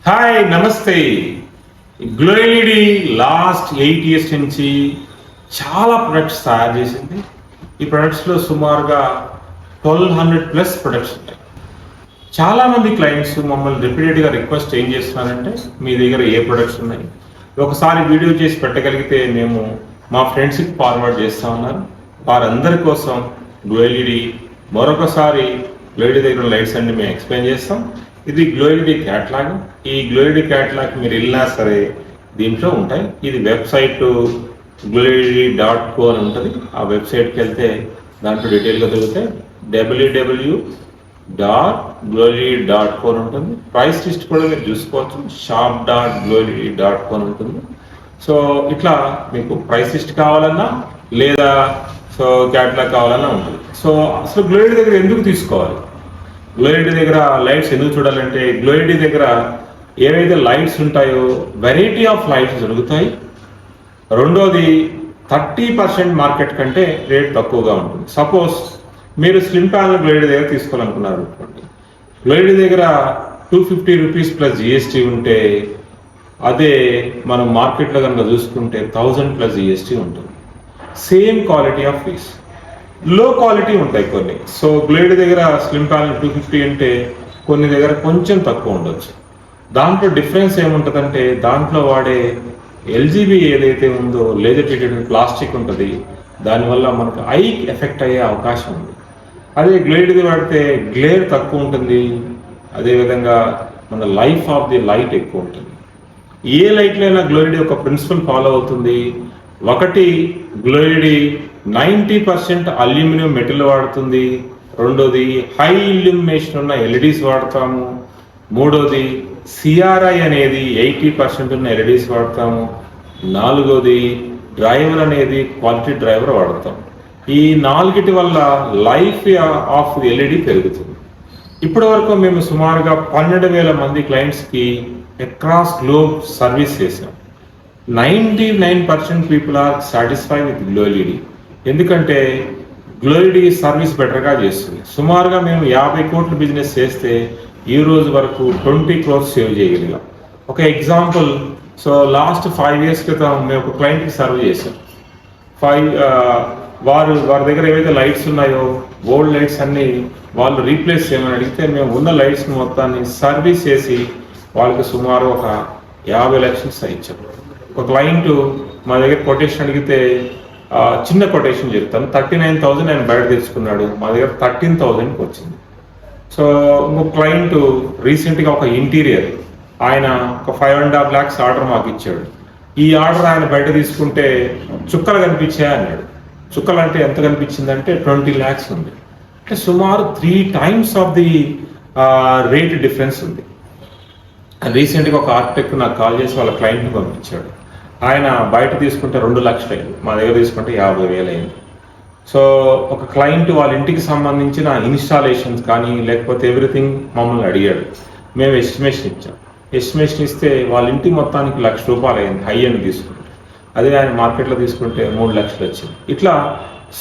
Hi నమస్తే. Glow LED last 8 years నుంచి చాలా ప్రొడక్ట్స్ తయారు చేసింది. ఈ ప్రొడక్ట్స్లో సుమారుగా 1200+ ప్రొడక్ట్స్ ఉంటాయి. చాలామంది క్లయింట్స్ మమ్మల్ని రిపీటెడ్గా రిక్వెస్ట్ ఏం చేస్తున్నారంటే మీ దగ్గర ఏ ప్రొడక్ట్స్ ఉన్నాయి, ఒకసారి వీడియో చేసి పెట్టగలిగితే మేము మా ఫ్రెండ్స్కి ఫార్వర్డ్ చేస్తా ఉన్నారు. వారందరి కోసం గ్లో ఎల్ఈడి మరొకసారి గ్లో ఎల్ఈడి దగ్గర లైట్స్ అన్ని మేము ఎక్స్ప్లెయిన్ చేస్తాం. ఇది గ్లో ఎల్ఈడి క్యాటలాగ్. ఈ గ్లో ఎల్ఈడి క్యాటలాగ్ మీరు వెళ్ళినా సరే దీంట్లో ఉంటాయి. ఇది వెబ్సైట్ gloeLED.co అని ఉంటుంది. ఆ వెబ్సైట్కి వెళ్తే దాంట్లో డీటెయిల్గా దొరుకుతాయి. www.gloeLED.co అని ఉంటుంది. ప్రైస్ లిస్ట్ కూడా మీరు చూసుకోవచ్చు. shop.gloeLED.co అని ఉంటుంది. సో ఇట్లా మీకు ప్రైస్ లిస్ట్ కావాలన్నా లేదా సో క్యాటలాగ్ కావాలన్నా ఉంటుంది. సో అసలు గ్లో ఎల్ఈడి దగ్గర ఎందుకు తీసుకోవాలి, గ్లో ఎల్ఈడి దగ్గర లైట్స్ ఎందుకు చూడాలంటే, గ్లో ఎల్ఈడి దగ్గర ఏవైతే లైట్స్ ఉంటాయో వెరైటీ ఆఫ్ లైట్స్ దొరుకుతాయి. రెండోది 30% మార్కెట్ కంటే రేట్ తక్కువగా ఉంటుంది. సపోజ్ మీరు స్లిమ్ ప్యానల్ గ్లో ఎల్ఈడి దగ్గర తీసుకోవాలనుకున్నారు అనుకోండి, గ్లో ఎల్ఈడి దగ్గర 250 రూపీస్ ప్లస్ జిఎస్టీ ఉంటే అదే మనం మార్కెట్లో కనుక చూసుకుంటే 1000 ప్లస్ జిఎస్టీ ఉంటుంది. సేమ్ క్వాలిటీ ఆఫ్ పీస్, లో క్వాలిటీ ఉంటాయి కొన్ని. సో గ్లో ఎల్ఈడి దగ్గర స్లిమ్ ప్యానల్ 250 అంటే కొన్ని దగ్గర కొంచెం తక్కువ ఉండొచ్చు. దాంట్లో డిఫరెన్స్ ఏముంటుందంటే దాంట్లో వాడే ఎల్జీబీ ఏదైతే ఉందో లేజర్ ట్రీటెడ్ ప్లాస్టిక్ ఉంటుంది, దానివల్ల మనకు ఐ ఎఫెక్ట్ అయ్యే అవకాశం ఉంది. అదే గ్లో ఎల్ఈడి వాడితే గ్లేర్ తక్కువ ఉంటుంది, అదేవిధంగా మన లైఫ్ ఆఫ్ ది లైట్ ఎక్కువ ఉంటుంది. ఏ లైట్లో అయినా గ్లో ఎల్ఈడి ఒక ప్రిన్సిపల్ ఫాలో అవుతుంది. ఒకటి, గ్లో ఎల్ఈడి 90% అల్యూమినియం మెటల్ వాడుతుంది. రెండోది హై ఇల్యూమినేషన్ ఉన్న ఎల్ఈడీస్ వాడతాము. మూడోది సిఆర్ఐ అనేది 80% ఉన్న ఎల్ఈడీస్ వాడతాము. నాలుగోది డ్రైవర్ అనేది క్వాలిటీ డ్రైవర్ వాడతాం. ఈ నాలుగిటి వల్ల లైఫ్ ఆఫ్ ఎల్ఈడి పెరుగుతుంది. ఇప్పటి వరకు మేము సుమారుగా 12,000 మంది క్లయింట్స్కి అక్రాస్ గ్లోబ్ సర్వీస్ చేసాం. 99% people are satisfy with Glo LED. ఎందుకంటే గ్లో ఎల్ఈడి సర్వీస్ బెటర్గా చేస్తుంది. సుమారుగా మేము 50 కోట్ల బిజినెస్ చేస్తే ఈ రోజు వరకు 20 crores సేవ్ చేయగలిగాం. ఒక ఎగ్జాంపుల్, సో లాస్ట్ 5 years క్రితం మేము ఒక క్లయింట్కి సర్వ్ చేసాం. వారి దగ్గర ఏవైతే లైట్స్ ఉన్నాయో ఓల్డ్ లైట్స్ అన్ని వాళ్ళు రీప్లేస్ చేయమని అడిగితే మేము ఉన్న లైట్స్ మొత్తాన్ని సర్వీస్ చేసి వాళ్ళకి సుమారు ఒక 50 లక్షలు ఇచ్చాం. ఒక క్లయింట్ మా దగ్గర కొటేషన్ అడిగితే చిన్న కొటేషన్ చెప్తాను. 39,000 ఆయన బయట తెచ్చుకున్నాడు, మా దగ్గర 13,000కి వచ్చింది. సో ఇంకొక క్లయింట్ రీసెంట్గా ఒక ఇంటీరియర్ ఆయన ఒక 5.5 lakhs ఆర్డర్ మాకు ఇచ్చాడు. ఈ ఆర్డర్ ఆయన బయట తీసుకుంటే చుక్కలు కనిపించాయి అన్నాడు. చుక్కలు అంటే ఎంత కనిపించిందంటే 20 lakhs ఉంది. అంటే సుమారు 3 times of the rate difference ఉంది. రీసెంట్గా ఒక ఆర్కిటెక్ట్ నాకు కాల్ చేసి వాళ్ళ క్లయింట్ని పంపించాడు. ఆయన బయట తీసుకుంటే 2 లక్షలు అయింది, మా దగ్గర తీసుకుంటే 50,000 అయింది. సో ఒక క్లయింట్ వాళ్ళ ఇంటికి సంబంధించిన ఇన్స్టాలేషన్స్ కానీ లేకపోతే ఎవ్రీథింగ్ మమ్మల్ని అడిగాడు. మేము ఎస్టిమేషన్ ఇచ్చాం. ఎస్టిమేషన్ ఇస్తే వాళ్ళ ఇంటి మొత్తానికి 1,00,000 రూపాయలు అయింది హై ఎండ్ తీసుకుంటే. అదే ఆయన మార్కెట్లో తీసుకుంటే 3 లక్షలు వచ్చింది. ఇట్లా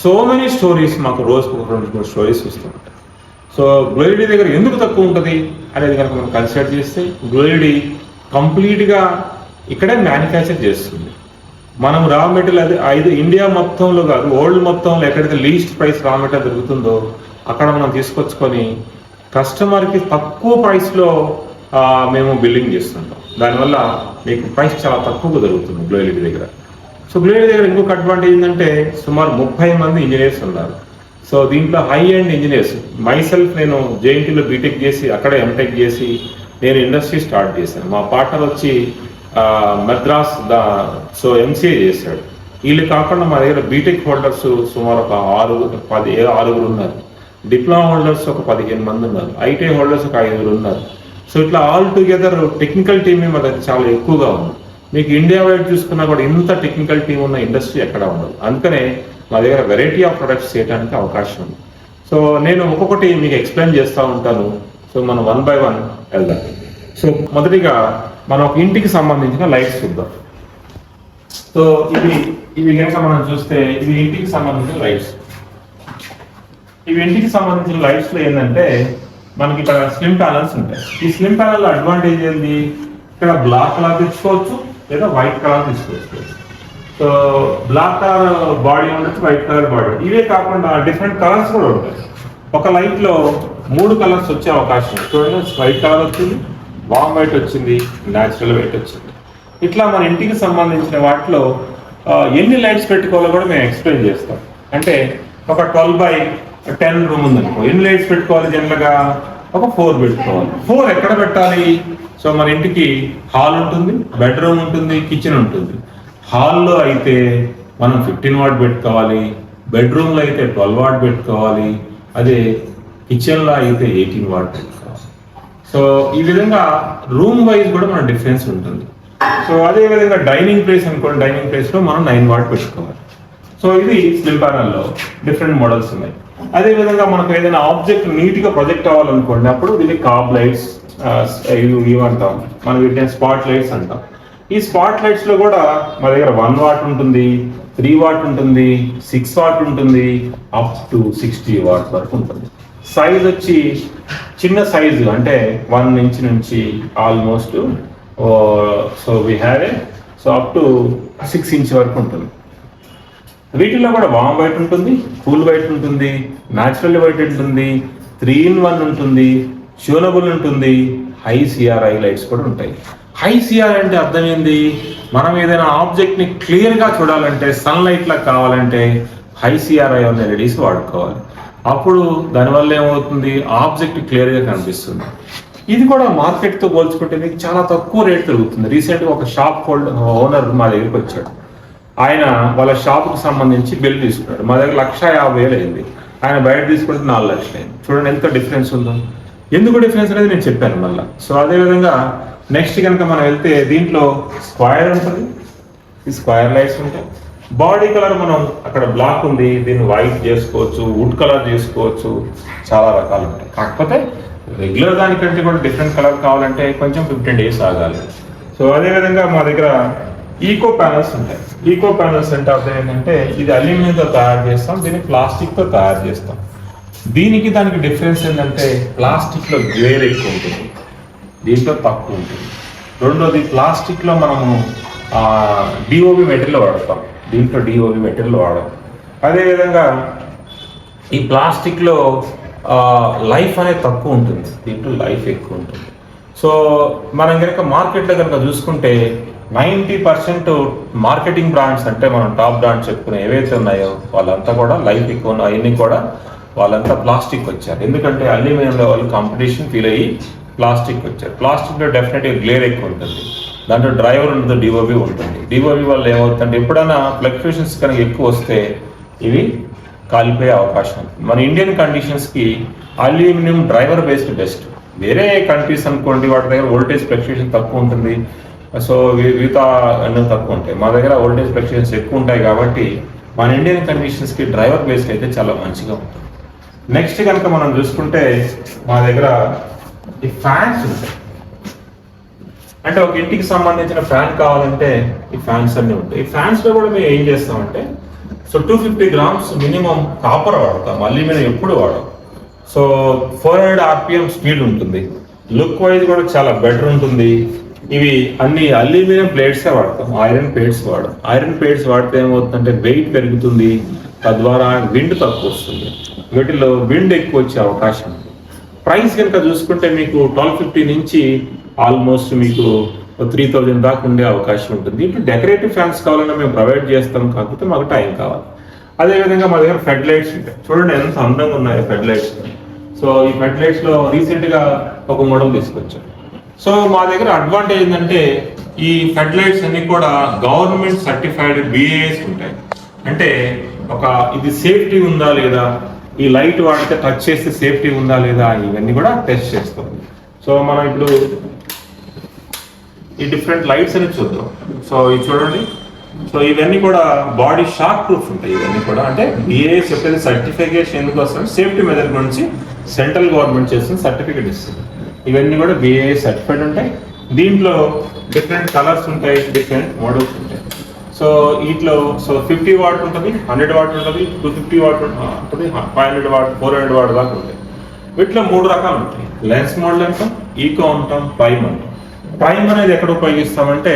సో మెనీ స్టోరీస్ మాకు రోజుకు 2-3 స్టోరీస్ వస్తుంటాయి. సో గ్లో ఎల్ఈడి దగ్గర ఎందుకు తక్కువ ఉంటుంది అనేది కనుక మనం కన్సిడర్ చేస్తే, గ్లో ఎల్ఈడి కంప్లీట్గా ఇక్కడే మ్యానుఫ్యాక్చర్ చేస్తుంది. మనం రా మెటీరియల్ అది ఇండియా మొత్తంలో కాదు, వరల్డ్ మొత్తంలో ఎక్కడైతే లీస్ట్ ప్రైస్ రా మెటీరియల్ దొరుకుతుందో అక్కడ మనం తీసుకొచ్చుకొని కస్టమర్కి తక్కువ ప్రైస్లో మేము బిల్లింగ్ చేస్తుంటాం. దానివల్ల మీకు ప్రైస్ చాలా తక్కువగా దొరుకుతుంది గ్లో ఎల్ఈడి దగ్గర. సో గ్లో ఎల్ఈడి దగ్గర ఇంకొక అడ్వాంటేజ్ ఏంటంటే సుమారు 30 మంది ఇంజనీర్స్ ఉన్నారు. సో దీంట్లో హై ఎండ్ ఇంజనీర్స్, మైసెల్ఫ్ నేను జేఎన్టీలో బీటెక్ చేసి అక్కడే ఎంటెక్ చేసి నేను ఇండస్ట్రీ స్టార్ట్ చేశాను. మా పార్ట్నర్ వచ్చి మద్రాస్ సో ఎంసీఏ చేశాడు. వీళ్ళు కాకుండా మా దగ్గర బీటెక్ హోల్డర్స్ సుమారు ఒక 6 ఉన్నారు. డిప్లొమా హోల్డర్స్ ఒక 15 మంది ఉన్నారు. ఐటీ హోల్డర్స్ ఒక 5 ఉన్నారు. సో ఇట్లా ఆల్ టుగెదర్ టెక్నికల్ టీమే మా దగ్గర చాలా ఎక్కువగా ఉంది. మీకు ఇండియా వైడ్ చూసుకున్నా కూడా ఇంత టెక్నికల్ టీం ఉన్న ఇండస్ట్రీ ఎక్కడ ఉండదు. అందుకనే మా దగ్గర వెరైటీ ఆఫ్ ప్రొడక్ట్స్ చేయడానికి అవకాశం ఉంది. సో నేను ఒక్కొక్కటి మీకు ఎక్స్ప్లెయిన్ చేస్తూ ఉంటాను. సో మనం 1 by 1 వెళ్దాం. సో మొదటిగా మనం ఒక ఇంటికి సంబంధించిన లైట్స్ చూద్దాం. సో ఇవి కనుక మనం చూస్తే ఇవి ఇంటికి సంబంధించిన లైట్స్. ఇవి ఇంటికి సంబంధించిన లైట్స్లో ఏంటంటే మనకి ఇక్కడ స్లిమ్ ప్యానల్స్ ఉంటాయి. ఈ స్లిమ్ ప్యానల్ అడ్వాంటేజ్ ఏంటి, ఇక్కడ బ్లాక్ కలర్ తీసుకోవచ్చు లేదా వైట్ కలర్ తీసుకోవచ్చు. సో బ్లాక్ కలర్ బాడీ ఉండొచ్చు, వైట్ కలర్ బాడీ. ఇవే కాకుండా డిఫరెంట్ కలర్స్ కూడా ఉంటాయి. ఒక లైట్ లో 3 కలర్స్ వచ్చే అవకాశం ఉంది. చూడండి, వైట్ కలర్ వచ్చింది, వామ్ వైట్ వచ్చింది, న్యాచురల్ వైట్ వచ్చింది. ఇట్లా మన ఇంటికి సంబంధించిన వాటిలో ఎన్ని లైట్స్ పెట్టుకోవాలో కూడా మేము ఎక్స్ప్లెయిన్ చేస్తాం. అంటే ఒక 12x10 రూమ్ ఉందనుకో, ఎన్ని లైట్స్ పెట్టుకోవాలి? జనరల్గా ఒక 4 పెట్టుకోవాలి. 4 ఎక్కడ పెట్టాలి? సో మన ఇంటికి హాల్ ఉంటుంది, బెడ్రూమ్ ఉంటుంది, కిచెన్ ఉంటుంది. హాల్లో అయితే మనం 15 వాట్ పెట్టుకోవాలి, బెడ్రూమ్లో అయితే 12 వాట్ పెట్టుకోవాలి, అదే కిచెన్లో అయితే 18 వాట్ పెట్టుకోవాలి. సో ఈ విధంగా రూమ్ వైజ్ కూడా మన డిఫరెన్స్ ఉంటుంది. సో అదే విధంగా డైనింగ్ ప్లేస్ అనుకోండి, డైనింగ్ ప్లేస్లో మనం 9 వాట్ పెట్టుకోవాలి. సో ఇది స్లిమ్ ప్యానల్లో డిఫరెంట్ మోడల్స్ ఉన్నాయి. అదే విధంగా మనకు ఏదైనా ఆబ్జెక్ట్ నీట్గా ప్రొజెక్ట్ అవ్వాలనుకోండి, అప్పుడు దీన్ని కాబ్ లైట్స్ ఇవంటాం, మనం వీటిని స్పాట్ లైట్స్ అంటాం. ఈ స్పాట్ లైట్స్ లో కూడా మా దగ్గర 1 వాట్ ఉంటుంది, 3 వాట్ ఉంటుంది, 6 వాట్ ఉంటుంది, అప్ టు 60 వాట్ వరకు ఉంటుంది. సైజ్ వచ్చి చిన్న సైజు అంటే 1 ఇంచ్ నుంచి almost so we have a so up to 6 inch వరకు ఉంటుంది. వీటిల్లో కూడా వామ్ వైట్ ఉంటుంది, కూల్ వైట్ ఉంటుంది, న్యాచురల్ వైట్ ఉంటుంది, 3-in-1 ఉంటుంది, ట్యూనబుల్ ఉంటుంది, హై సిఆర్ఐ లైట్స్ కూడా ఉంటాయి. హై సిఆర్ అంటే అర్థం ఏంది? మనం ఏదైనా ఆబ్జెక్ట్ ని క్లియర్ గా చూడాలంటే, సన్ లైట్ లా కావాలంటే హై సిఆర్ఐ ఉన్న ఎల్ఈడీస్ వాడుకోవాలి. అప్పుడు దానివల్ల ఏమవుతుంది? ఆబ్జెక్ట్ క్లియర్ గా కనిపిస్తుంది. ఇది కూడా మార్కెట్ తో పోల్చుకుంటే మీకు చాలా తక్కువ రేట్ దొరుకుతుంది. రీసెంట్ గా ఒక షాప్ ఓనర్ మా దగ్గరికి వచ్చాడు. ఆయన వాళ్ళ షాప్ కు సంబంధించి బిల్ తీసుకున్నాడు. మా దగ్గర 1,50,000 అయింది, ఆయన బయట తీసుకుంటే 4 లక్షలు అయింది. చూడండి ఎంత డిఫరెన్స్ ఉందో. ఎందుకు డిఫరెన్స్ అనేది నేను చెప్పాను మళ్ళీ. సో అదేవిధంగా నెక్స్ట్ కనుక మనం వెళ్తే దీంట్లో స్క్వేర్ ఉంటుంది, ఈ స్క్వేర్ లైట్స్ ఉంటాయి. బాడీ కలర్ మనం అక్కడ బ్లాక్ ఉంది, దీన్ని వైట్ చేసుకోవచ్చు, వుడ్ కలర్ చేసుకోవచ్చు, చాలా రకాలు ఉంటాయి. కాకపోతే రెగ్యులర్ దానికంటే కూడా డిఫరెంట్ కలర్ కావాలంటే కొంచెం 15 days ఆగాలి. సో అదేవిధంగా మా దగ్గర ఈకో ప్యానల్స్ ఉంటాయి. ఈకో ప్యానల్స్ అంటే అర్థం ఏంటంటే ఇది అల్యూమినియంతో తయారు చేస్తాం, దీన్ని ప్లాస్టిక్తో తయారు చేస్తాం. దీనికి దానికి డిఫరెన్స్ ఏంటంటే ప్లాస్టిక్లో గ్లేర్ ఎక్కువ ఉంటుంది, దీంట్లో తక్కువ ఉంటుంది. రెండోది ప్లాస్టిక్లో మనము డిఓబి మెటీరియల్ వాడతాం, దీంట్లో డిఓబి మెటీరియల్ వాడతాం. అదేవిధంగా ఈ ప్లాస్టిక్లో లైఫ్ అనేది తక్కువ ఉంటుంది, దీంట్లో లైఫ్ ఎక్కువ ఉంటుంది. సో మనం కనుక మార్కెట్లో కనుక చూసుకుంటే 90% మార్కెటింగ్ బ్రాండ్స్ అంటే మనం టాప్ బ్రాండ్స్ చెప్పుకునే ఏవైతే ఉన్నాయో వాళ్ళంతా కూడా లైఫ్ ఎక్కువ ఉన్నాయి. అవన్నీ కూడా వాళ్ళంతా ప్లాస్టిక్ వచ్చారు. ఎందుకంటే అల్యూమినియంలో వాళ్ళు కాంపిటీషన్ ఫీల్ అయ్యి ప్లాస్టిక్ వచ్చారు. ప్లాస్టిక్లో డెఫినెట్గా గ్లేర్ ఎక్కువ ఉంటుంది, దాంట్లో డ్రైవర్ ఉంటుంది, డిఓబి ఉంటుంది. డిఓబి వల్ల ఏమవుతుందంటే ఎప్పుడైనా ఫ్లక్చుయేషన్స్ కనుక ఎక్కువ వస్తే ఇవి కాలిపోయే అవకాశం ఉంటుంది. మన ఇండియన్ కండిషన్స్కి అల్యూమినియం డ్రైవర్ బేస్డ్ బెస్ట్. వేరే కంట్రీస్ అనుకోండి వాటి దగ్గర వోల్టేజ్ ఫ్లక్చుయేషన్ తక్కువ ఉంటుంది, సో మిగతా అన్నీ తక్కువ ఉంటాయి. మా దగ్గర వోల్టేజ్ ఫ్లక్చుయేషన్స్ ఎక్కువ ఉంటాయి కాబట్టి మన ఇండియన్ కండిషన్స్కి డ్రైవర్ బేస్డ్ అయితే చాలా మంచిగా ఉంటుంది. నెక్స్ట్ కనుక మనం చూసుకుంటే మా దగ్గర ఈ ఫ్యాన్స్ ఉంటాయి. అంటే ఒక ఇంటికి సంబంధించిన ఫ్యాన్ కావాలంటే ఈ ఫ్యాన్స్ అన్నీ ఉంటాయి. ఈ ఫ్యాన్స్లో కూడా మేము ఏం చేస్తామంటే సో 250 grams మినిమం కాపర్ వాడతాం, అల్యూమినియం ఎప్పుడు వాడతాం. సో 400 RPM స్పీడ్ ఉంటుంది, లుక్ వైజ్ కూడా చాలా బెటర్ ఉంటుంది. ఇవి అన్ని అల్యూమినియం ప్లేట్సే వాడతాం, ఐరన్ ప్లేట్స్ వాడడం. ఐరన్ ప్లేట్స్ వాడితే ఏమవుతుందంటే వెయిట్ పెరుగుతుంది, తద్వారా విండ్ తక్కువ వస్తుంది, వీటిలో విండ్ ఎక్కువ వచ్చే అవకాశం ఉంది. ప్రైస్ కనుక చూసుకుంటే మీకు 1250 నుంచి ఆల్మోస్ట్ మీకు 3000 దాకా ఉండే అవకాశం ఉంటుంది. ఇప్పుడు డెకరేటివ్ ఫ్యాన్స్ కావాలన్నా మేము ప్రొవైడ్ చేస్తాం, కాకపోతే మాకు టైం కావాలి. అదేవిధంగా మా దగ్గర ఫెడ్ లైట్స్ ఉంటాయి. చూడండి ఎంత అందంగా ఉన్నాయో ఫెడ్ లైట్స్. సో ఈ ఫెడ్ లైట్స్లో రీసెంట్గా ఒక మోడల్ తీసుకొచ్చాం. సో మా దగ్గర అడ్వాంటేజ్ ఏంటంటే ఈ ఫెడ్ లైట్స్ అన్ని కూడా గవర్నమెంట్ సర్టిఫైడ్ BIS ఉంటాయి. అంటే ఇది సేఫ్టీ ఉందా లేదా, ఈ లైట్ వాడితే టచ్ చేస్తే సేఫ్టీ ఉందా లేదా, ఇవన్నీ కూడా టెస్ట్ చేస్తాం. సో మనం ఇప్పుడు ఈ డిఫరెంట్ లైట్స్ అని చూద్దాం. సో ఇది చూడండి. సో ఇవన్నీ కూడా బాడీ షాక్ ప్రూఫ్ ఉంటాయి. ఇవన్నీ కూడా అంటే BIS చెప్పేది సర్టిఫికేషన్ ఎందుకు వస్తుంది, సేఫ్టీ మెజర్ నుంచి సెంట్రల్ గవర్నమెంట్ చేసిన సర్టిఫికేట్ ఇస్తుంది. ఇవన్నీ కూడా BIS సర్టిఫైడ్ ఉంటాయి. దీంట్లో డిఫరెంట్ కలర్స్ ఉంటాయి, డిఫరెంట్ మోడల్స్ ఉంటాయి. సో వీటిలో 50 వాట్ ఉంటుంది, 100 వాట్ ఉంటుంది, 250 వాట్ ఉంటుంది, 500 వాట్, 400 వాట్ దాకా ఉంటాయి. వీటిలో 3 రకాలు ఉంటాయి. లెన్స్ మోడల్ అంటాం, ఈకో అంటాం, ప్రైమ్ అంటాం. ప్రైమ్ అనేది ఎక్కడ ఉపయోగిస్తామంటే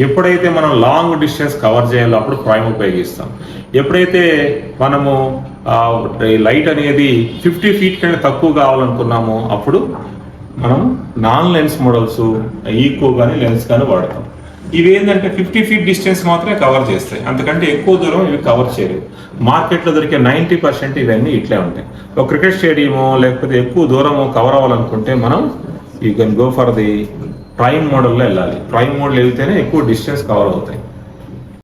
ఎప్పుడైతే మనం లాంగ్ డిస్టెన్స్ కవర్ చేయాలో అప్పుడు ప్రైమ్ ఉపయోగిస్తాం. ఎప్పుడైతే మనము లైట్ అనేది 50 feet కంటే తక్కువ కావాలనుకున్నామో అప్పుడు మనం నాన్ లెన్స్ మోడల్స్ ఈకో కానీ లెన్స్ కానీ వాడతాం. ఇవి ఏంటంటే 50 feet డిస్టెన్స్ మాత్రమే కవర్ చేస్తాయి, అంతకంటే ఎక్కువ దూరం ఇవి కవర్ చేయలేవు. మార్కెట్లో దొరికే 90% ఇవన్నీ ఇట్లే ఉంటాయి. ఒక క్రికెట్ స్టేడియమో లేకపోతే ఎక్కువ దూరము కవర్ అవ్వాలనుకుంటే మనం you can go for the prime మోడల్లో వెళ్ళాలి. ప్రైమ్ మోడల్ వెళ్తేనే ఎక్కువ డిస్టెన్స్ కవర్ అవుతాయి.